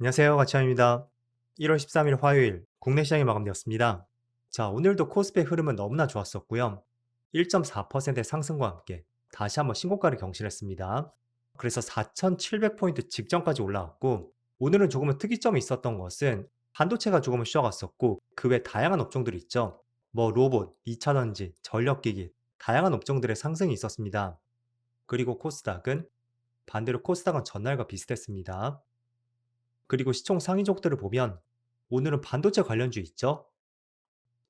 안녕하세요. 가치환입니다. 1월 13일 화요일 국내 시장이 마감되었습니다. 자, 오늘도 코스피의 흐름은 너무나 좋았었고요. 1.4%의 상승과 함께 다시 한번 신고가를 경신했습니다. 그래서 4,700포인트 직전까지 올라왔고, 오늘은 조금은 특이점이 있었던 것은 반도체가 조금은 쉬어갔었고, 그 외 다양한 업종들이 있죠. 뭐 로봇, 2차전지, 전력기기, 다양한 업종들의 상승이 있었습니다. 그리고 코스닥은 반대로 코스닥은 전날과 비슷했습니다. 그리고 시총 상위족들을 보면 오늘은 반도체 관련주 있죠?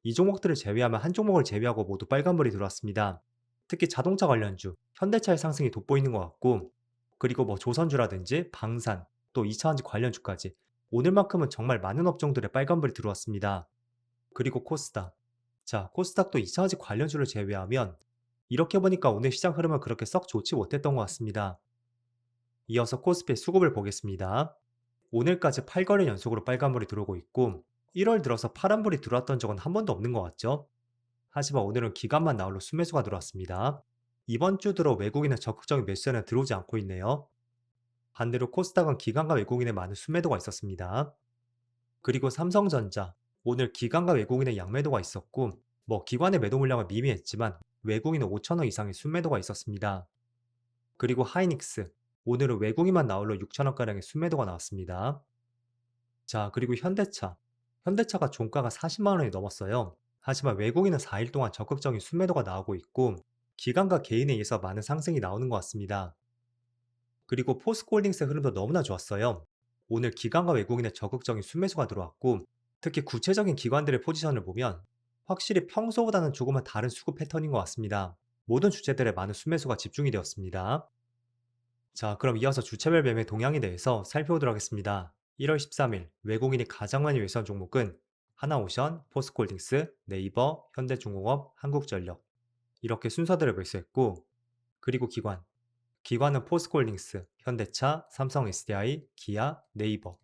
이 종목들을 제외하면 한 종목을 제외하고 모두 빨간불이 들어왔습니다. 특히 자동차 관련주, 현대차의 상승이 돋보이는 것 같고, 그리고 뭐 조선주라든지 방산, 또 2차전지 관련주까지 오늘만큼은 정말 많은 업종들의 빨간불이 들어왔습니다. 그리고 코스닥. 자, 코스닥도 2차전지 관련주를 제외하면 이렇게 보니까 오늘 시장 흐름은 그렇게 썩 좋지 못했던 것 같습니다. 이어서 코스피의 수급을 보겠습니다. 오늘까지 8거래 연속으로 빨간불이 들어오고 있고 1월 들어서 파란불이 들어왔던 적은 한 번도 없는 것 같죠? 하지만 오늘은 기관만 나홀로 순매수가 들어왔습니다. 이번 주 들어 외국인의 적극적인 매수에는 들어오지 않고 있네요. 반대로 코스닥은 기관과 외국인의 많은 순매도가 있었습니다. 그리고 삼성전자, 오늘 기관과 외국인의 양매도가 있었고 뭐 기관의 매도 물량은 미미했지만 외국인은 5천억 이상의 순매도가 있었습니다. 그리고 하이닉스, 오늘은 외국인만 나홀로 6천억가량의 순매도가 나왔습니다. 자, 그리고 현대차. 현대차가 종가가 40만 원이 넘었어요. 하지만 외국인은 4일 동안 적극적인 순매도가 나오고 있고 기관과 개인에 의해서 많은 상승이 나오는 것 같습니다. 그리고 포스코홀딩스의 흐름도 너무나 좋았어요. 오늘 기관과 외국인의 적극적인 순매수가 들어왔고 특히 구체적인 기관들의 포지션을 보면 확실히 평소보다는 조금은 다른 수급 패턴인 것 같습니다. 모든 주체들의 많은 순매수가 집중이 되었습니다. 자, 그럼 이어서 주체별 매매 동향에 대해서 살펴보도록 하겠습니다. 1월 13일 외국인이 가장 많이 매수한 종목은 하나오션, 포스코홀딩스, 네이버, 현대중공업, 한국전력 이렇게 순서대로 매수했고 그리고 기관은 포스코홀딩스, 현대차, 삼성 SDI, 기아, 네이버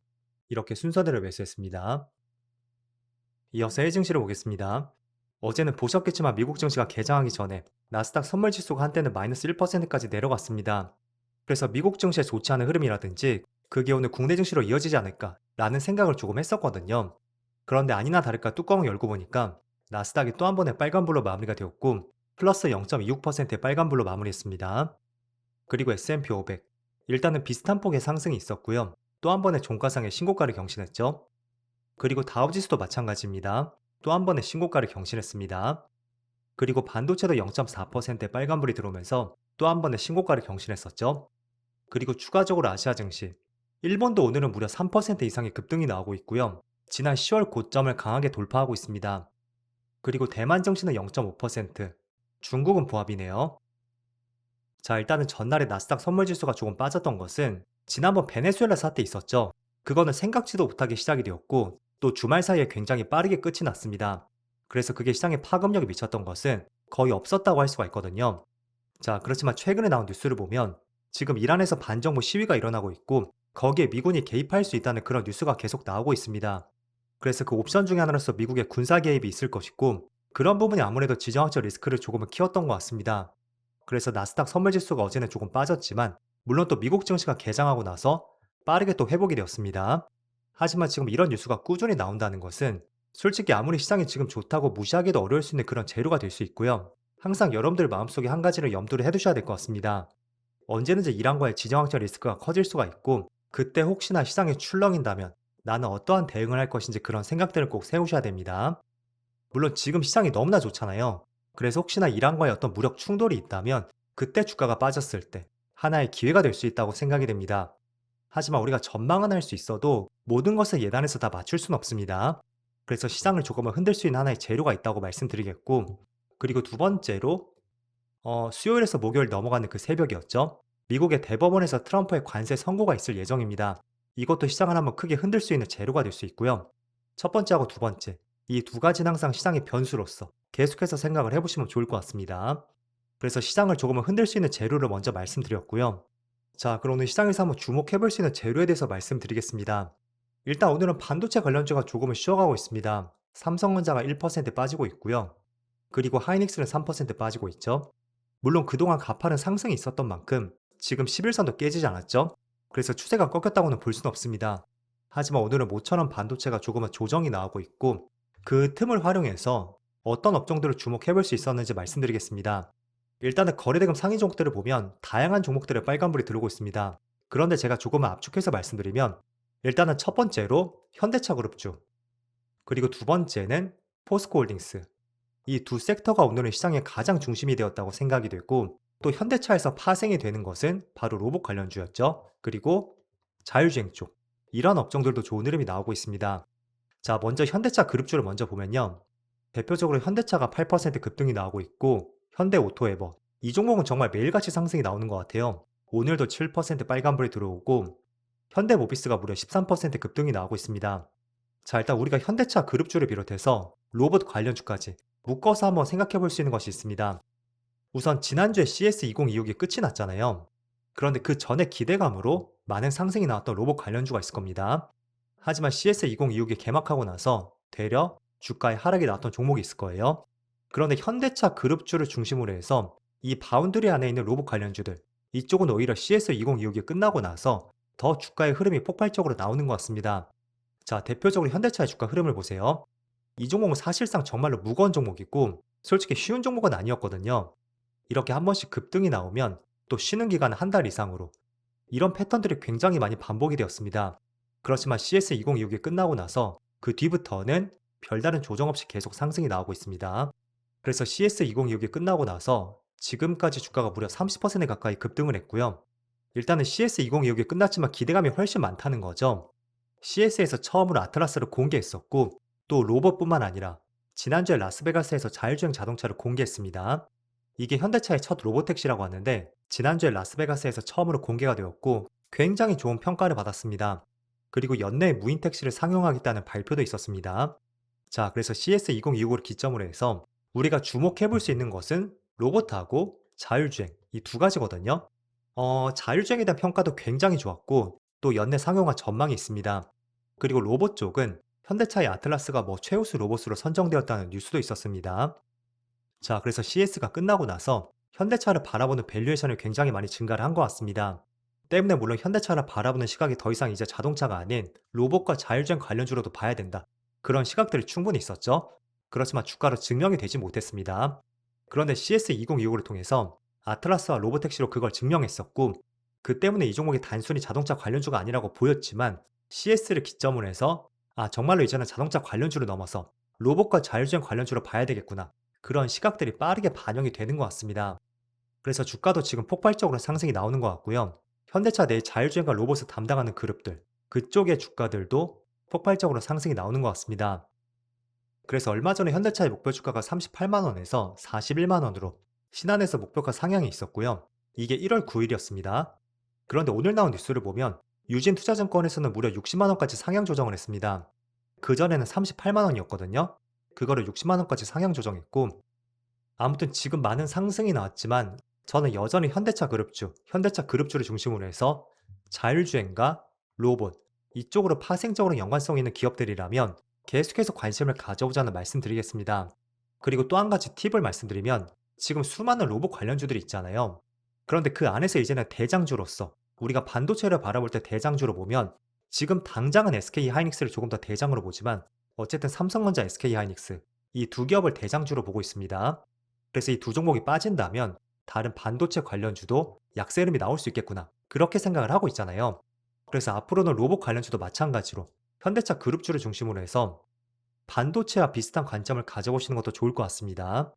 이렇게 순서대로 매수했습니다. 이어서 해외 증시를 보겠습니다. 어제는 보셨겠지만 미국 증시가 개장하기 전에 나스닥 선물 지수가 한때는 마이너스 1%까지 내려갔습니다. 그래서 미국 증시의 좋지 않은 흐름이라든지 그게 오늘 국내 증시로 이어지지 않을까라는 생각을 조금 했었거든요. 그런데 아니나 다를까 뚜껑을 열고 보니까 나스닥이 또 한 번의 빨간불로 마무리가 되었고 플러스 0.26%의 빨간불로 마무리했습니다. 그리고 S&P 500. 일단은 비슷한 폭의 상승이 있었고요. 또 한 번의 종가상의 신고가를 경신했죠. 그리고 다우지수도 마찬가지입니다. 또 한 번의 신고가를 경신했습니다. 그리고 반도체도 0.4%의 빨간불이 들어오면서 또 한 번의 신고가를 경신했었죠. 그리고 추가적으로 아시아 증시. 일본도 오늘은 무려 3% 이상의 급등이 나오고 있고요. 지난 10월 고점을 강하게 돌파하고 있습니다. 그리고 대만 증시는 0.5%, 중국은 보합이네요. 자, 일단은 전날에 나스닥 선물 지수가 조금 빠졌던 것은 지난번 베네수엘라 사태 있었죠. 그거는 생각지도 못하게 시작이 되었고 또 주말 사이에 굉장히 빠르게 끝이 났습니다. 그래서 그게 시장에 파급력이 미쳤던 것은 거의 없었다고 할 수가 있거든요. 자, 그렇지만 최근에 나온 뉴스를 보면 지금 이란에서 반정부 시위가 일어나고 있고 거기에 미군이 개입할 수 있다는 그런 뉴스가 계속 나오고 있습니다. 그래서 그 옵션 중에 하나로서 미국의 군사 개입이 있을 것이고 그런 부분이 아무래도 지정학적 리스크를 조금은 키웠던 것 같습니다. 그래서 나스닥 선물 지수가 어제는 조금 빠졌지만 물론 또 미국 증시가 개장하고 나서 빠르게 또 회복이 되었습니다. 하지만 지금 이런 뉴스가 꾸준히 나온다는 것은 솔직히 아무리 시장이 지금 좋다고 무시하기도 어려울 수 있는 그런 재료가 될 수 있고요. 항상 여러분들 마음속에 한 가지를 염두를 해두셔야 될 것 같습니다. 언제든지 이란과의 지정학적 리스크가 커질 수가 있고 그때 혹시나 시장이 출렁인다면 나는 어떠한 대응을 할 것인지 그런 생각들을 꼭 세우셔야 됩니다. 물론 지금 시장이 너무나 좋잖아요. 그래서 혹시나 이란과의 어떤 무력 충돌이 있다면 그때 주가가 빠졌을 때 하나의 기회가 될 수 있다고 생각이 됩니다. 하지만 우리가 전망은 할 수 있어도 모든 것을 예단해서 다 맞출 수는 없습니다. 그래서 시장을 조금은 흔들 수 있는 하나의 재료가 있다고 말씀드리겠고 그리고 두 번째로 수요일에서 목요일 넘어가는 그 새벽이었죠. 미국의 대법원에서 트럼프의 관세 선고가 있을 예정입니다. 이것도 시장을 한번 크게 흔들 수 있는 재료가 될 수 있고요. 첫 번째하고 두 번째, 이 두 가지는 항상 시장의 변수로서 계속해서 생각을 해보시면 좋을 것 같습니다. 그래서 시장을 조금은 흔들 수 있는 재료를 먼저 말씀드렸고요. 자, 그럼 오늘 시장에서 한번 주목해 볼 수 있는 재료에 대해서 말씀드리겠습니다. 일단 오늘은 반도체 관련주가 조금은 쉬어가고 있습니다. 삼성전자가 1% 빠지고 있고요. 그리고 하이닉스는 3% 빠지고 있죠. 물론 그동안 가파른 상승이 있었던 만큼 지금 11선도 깨지지 않았죠. 그래서 추세가 꺾였다고는 볼 수는 없습니다. 하지만 오늘은 모처럼 반도체가 조금은 조정이 나오고 있고 그 틈을 활용해서 어떤 업종들을 주목해 볼 수 있었는지 말씀드리겠습니다. 일단은 거래대금 상위 종목들을 보면 다양한 종목들의 빨간불이 들어오고 있습니다. 그런데 제가 조금은 압축해서 말씀드리면 일단은 첫 번째로 현대차 그룹주, 그리고 두 번째는 포스코홀딩스. 이 두 섹터가 오늘은 시장의 가장 중심이 되었다고 생각이 되고 또 현대차에서 파생이 되는 것은 바로 로봇 관련주였죠. 그리고 자율주행 쪽. 이런 업종들도 좋은 흐름이 나오고 있습니다. 자, 먼저 현대차 그룹주를 먼저 보면요. 대표적으로 현대차가 8% 급등이 나오고 있고 현대오토에버. 이 종목은 정말 매일같이 상승이 나오는 것 같아요. 오늘도 7% 빨간불이 들어오고 현대모비스가 무려 13% 급등이 나오고 있습니다. 자, 일단 우리가 현대차 그룹주를 비롯해서 로봇 관련주까지 묶어서 한번 생각해 볼 수 있는 것이 있습니다. 우선 지난주에 CS2026이 끝이 났잖아요. 그런데 그 전에 기대감으로 많은 상승이 나왔던 로봇 관련주가 있을 겁니다. 하지만 CS2026이 개막하고 나서 되려 주가에 하락이 나왔던 종목이 있을 거예요. 그런데 현대차 그룹주를 중심으로 해서 이 바운드리 안에 있는 로봇 관련주들, 이쪽은 오히려 CS2026이 끝나고 나서 더 주가의 흐름이 폭발적으로 나오는 것 같습니다. 자, 대표적으로 현대차의 주가 흐름을 보세요. 이 종목은 사실상 정말로 무거운 종목이고 솔직히 쉬운 종목은 아니었거든요. 이렇게 한 번씩 급등이 나오면 또 쉬는 기간은 한 달 이상으로 이런 패턴들이 굉장히 많이 반복이 되었습니다. 그렇지만 CS2026이 끝나고 나서 그 뒤부터는 별다른 조정 없이 계속 상승이 나오고 있습니다. 그래서 CS2026이 끝나고 나서 지금까지 주가가 무려 30% 가까이 급등을 했고요. 일단은 CS2026이 끝났지만 기대감이 훨씬 많다는 거죠. CS에서 처음으로 아틀라스를 공개했었고 또 로봇뿐만 아니라 지난주에 라스베가스에서 자율주행 자동차를 공개했습니다. 이게 현대차의 첫 로봇택시라고 하는데 지난주에 라스베가스에서 처음으로 공개가 되었고 굉장히 좋은 평가를 받았습니다. 그리고 연내에 무인 택시를 상용하겠다는 발표도 있었습니다. 자, 그래서 CS2025를 기점으로 해서 우리가 주목해 볼 수 있는 것은 로봇하고 자율주행 이 두 가지거든요. 자율주행에 대한 평가도 굉장히 좋았고 또 연내 상용화 전망이 있습니다. 그리고 로봇 쪽은 현대차의 아틀라스가 뭐 최우수 로봇으로 선정되었다는 뉴스도 있었습니다. 자, 그래서 CS가 끝나고 나서 현대차를 바라보는 밸류에이션이 굉장히 많이 증가를 한 것 같습니다. 때문에 물론 현대차를 바라보는 시각이 더 이상 이제 자동차가 아닌 로봇과 자율주행 관련주로도 봐야 된다. 그런 시각들이 충분히 있었죠. 그렇지만 주가로 증명이 되지 못했습니다. 그런데 CS2025를 통해서 아틀라스와 로보택시로 그걸 증명했었고 그 때문에 이 종목이 단순히 자동차 관련주가 아니라고 보였지만 CS를 기점으로 해서 정말로 이제는 자동차 관련주를 넘어서 로봇과 자율주행 관련주로 봐야 되겠구나. 그런 시각들이 빠르게 반영이 되는 것 같습니다. 그래서 주가도 지금 폭발적으로 상승이 나오는 것 같고요. 현대차 내 자율주행과 로봇을 담당하는 그룹들, 그쪽의 주가들도 폭발적으로 상승이 나오는 것 같습니다. 그래서 얼마 전에 현대차의 목표 주가가 38만 원에서 41만 원으로 신한에서 목표가 상향이 있었고요. 이게 1월 9일이었습니다. 그런데 오늘 나온 뉴스를 보면 유진투자증권에서는 무려 60만 원까지 상향 조정을 했습니다. 그전에는 38만 원이었거든요. 그거를 60만 원까지 상향 조정했고 아무튼 지금 많은 상승이 나왔지만 저는 여전히 현대차 그룹주를 중심으로 해서 자율주행과 로봇, 이쪽으로 파생적으로 연관성 있는 기업들이라면 계속해서 관심을 가져보자는 말씀드리겠습니다. 그리고 또 한 가지 팁을 말씀드리면 지금 수많은 로봇 관련주들이 있잖아요. 그런데 그 안에서 이제는 대장주로서 우리가 반도체를 바라볼 때 대장주로 보면 지금 당장은 SK 하이닉스를 조금 더 대장으로 보지만 어쨌든 삼성전자, SK 하이닉스 이 두 기업을 대장주로 보고 있습니다. 그래서 이 두 종목이 빠진다면 다른 반도체 관련주도 약세 흐름이 나올 수 있겠구나. 그렇게 생각을 하고 있잖아요. 그래서 앞으로는 로봇 관련주도 마찬가지로 현대차 그룹주를 중심으로 해서 반도체와 비슷한 관점을 가져보시는 것도 좋을 것 같습니다.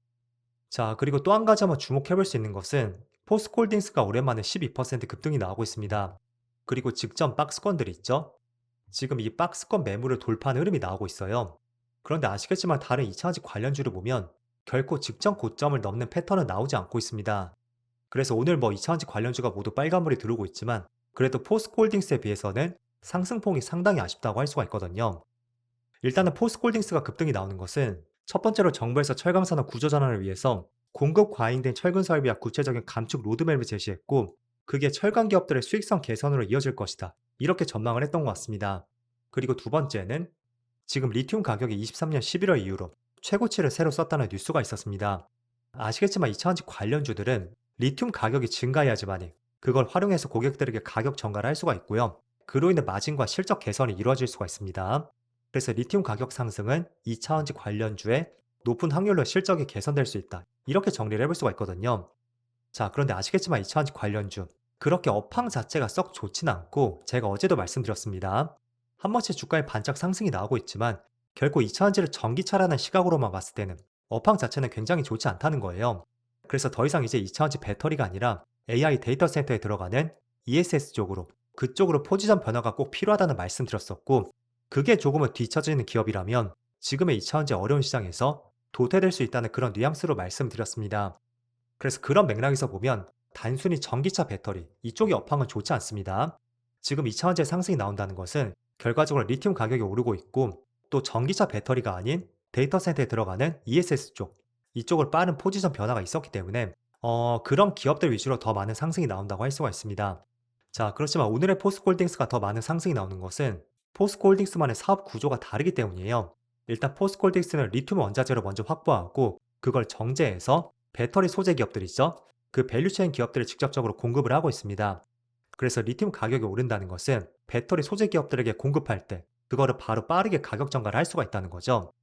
자, 그리고 또 한 가지 한번 주목해 볼 수 있는 것은 포스코홀딩스가 오랜만에 12% 급등이 나오고 있습니다. 그리고 직전 박스권들이 있죠. 지금 이 박스권 매물을 돌파하는 흐름이 나오고 있어요. 그런데 아시겠지만 다른 2차전지 관련주를 보면 결코 직전 고점을 넘는 패턴은 나오지 않고 있습니다. 그래서 오늘 뭐 2차전지 관련주가 모두 빨간불이 들어오고 있지만 그래도 포스코홀딩스에 비해서는 상승폭이 상당히 아쉽다고 할 수가 있거든요. 일단은 포스코홀딩스가 급등이 나오는 것은 첫 번째로 정부에서 철강산업 구조전환을 위해서 공급 과잉된 철근 설비와 구체적인 감축 로드맵을 제시했고 그게 철강 기업들의 수익성 개선으로 이어질 것이다. 이렇게 전망을 했던 것 같습니다. 그리고 두 번째는 지금 리튬 가격이 23년 11월 이후로 최고치를 새로 썼다는 뉴스가 있었습니다. 아시겠지만 2차전지 관련주들은 리튬 가격이 증가해야지만이 그걸 활용해서 고객들에게 가격 전가를 할 수가 있고요. 그로 인해 마진과 실적 개선이 이루어질 수가 있습니다. 그래서 리튬 가격 상승은 2차원지 관련주에 높은 확률로 실적이 개선될 수 있다. 이렇게 정리를 해볼 수가 있거든요. 자, 그런데 아시겠지만 2차원지 관련주 그렇게 업황 자체가 썩 좋진 않고 제가 어제도 말씀드렸습니다. 한 번씩 주가에 반짝 상승이 나오고 있지만 결코 2차원지를 전기차라는 시각으로만 봤을 때는 업황 자체는 굉장히 좋지 않다는 거예요. 그래서 더 이상 이제 2차원지 배터리가 아니라 AI 데이터 센터에 들어가는 ESS 쪽으로 그쪽으로 포지션 변화가 꼭 필요하다는 말씀 드렸었고 그게 조금은 뒤처지는 기업이라면 지금의 2차원지 어려운 시장에서 도태될 수 있다는 그런 뉘앙스로 말씀드렸습니다. 그래서 그런 맥락에서 보면 단순히 전기차 배터리 이쪽의 업황은 좋지 않습니다. 지금 2차원지의 상승이 나온다는 것은 결과적으로 리튬 가격이 오르고 있고 또 전기차 배터리가 아닌 데이터 센터에 들어가는 ESS 쪽 이쪽을 빠른 포지션 변화가 있었기 때문에 그런 기업들 위주로 더 많은 상승이 나온다고 할 수가 있습니다. 자, 그렇지만 오늘의 포스코홀딩스가 더 많은 상승이 나오는 것은 포스코홀딩스만의 사업 구조가 다르기 때문이에요. 일단 포스코홀딩스는 리튬 원자재를 먼저 확보하고 그걸 정제해서 배터리 소재 기업들이죠. 그 밸류체인 기업들을 직접적으로 공급을 하고 있습니다. 그래서 리튬 가격이 오른다는 것은 배터리 소재 기업들에게 공급할 때 그거를 바로 빠르게 가격 전가를 할 수가 있다는 거죠.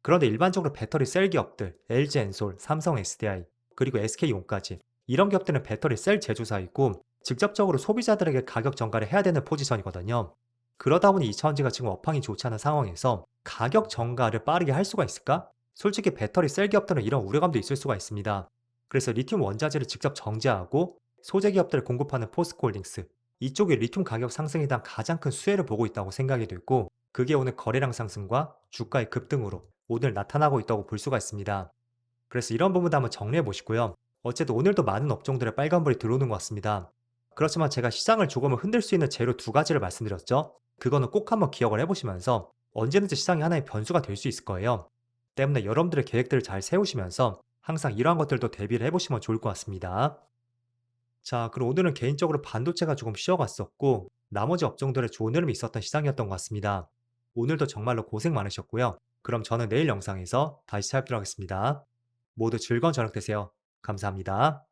그런데 일반적으로 배터리 셀 기업들, LG엔솔, 삼성 SDI, 그리고 SK온까지 이런 기업들은 배터리 셀 제조사이고 직접적으로 소비자들에게 가격 전가를 해야 되는 포지션이거든요. 그러다 보니 2차원지가 지금 업황이 좋지 않은 상황에서 가격 전가를 빠르게 할 수가 있을까? 솔직히 배터리 셀 기업들은 이런 우려감도 있을 수가 있습니다. 그래서 리튬 원자재를 직접 정제하고 소재 기업들을 공급하는 포스코홀딩스 이쪽이 리튬 가격 상승에 대한 가장 큰 수혜를 보고 있다고 생각이 되고 그게 오늘 거래량 상승과 주가의 급등으로 오늘 나타나고 있다고 볼 수가 있습니다. 그래서 이런 부분도 한번 정리해 보시고요. 어쨌든 오늘도 많은 업종들의 빨간불이 들어오는 것 같습니다. 그렇지만 제가 시장을 조금은 흔들 수 있는 재료 두 가지를 말씀드렸죠. 그거는 꼭 한번 기억을 해보시면서 언제든지 시장이 하나의 변수가 될 수 있을 거예요. 때문에 여러분들의 계획들을 잘 세우시면서 항상 이러한 것들도 대비를 해보시면 좋을 것 같습니다. 자, 그럼 오늘은 개인적으로 반도체가 조금 쉬어갔었고 나머지 업종들의 좋은 흐름이 있었던 시장이었던 것 같습니다. 오늘도 정말로 고생 많으셨고요. 그럼 저는 내일 영상에서 다시 찾아뵙도록 하겠습니다. 모두 즐거운 저녁 되세요. 감사합니다.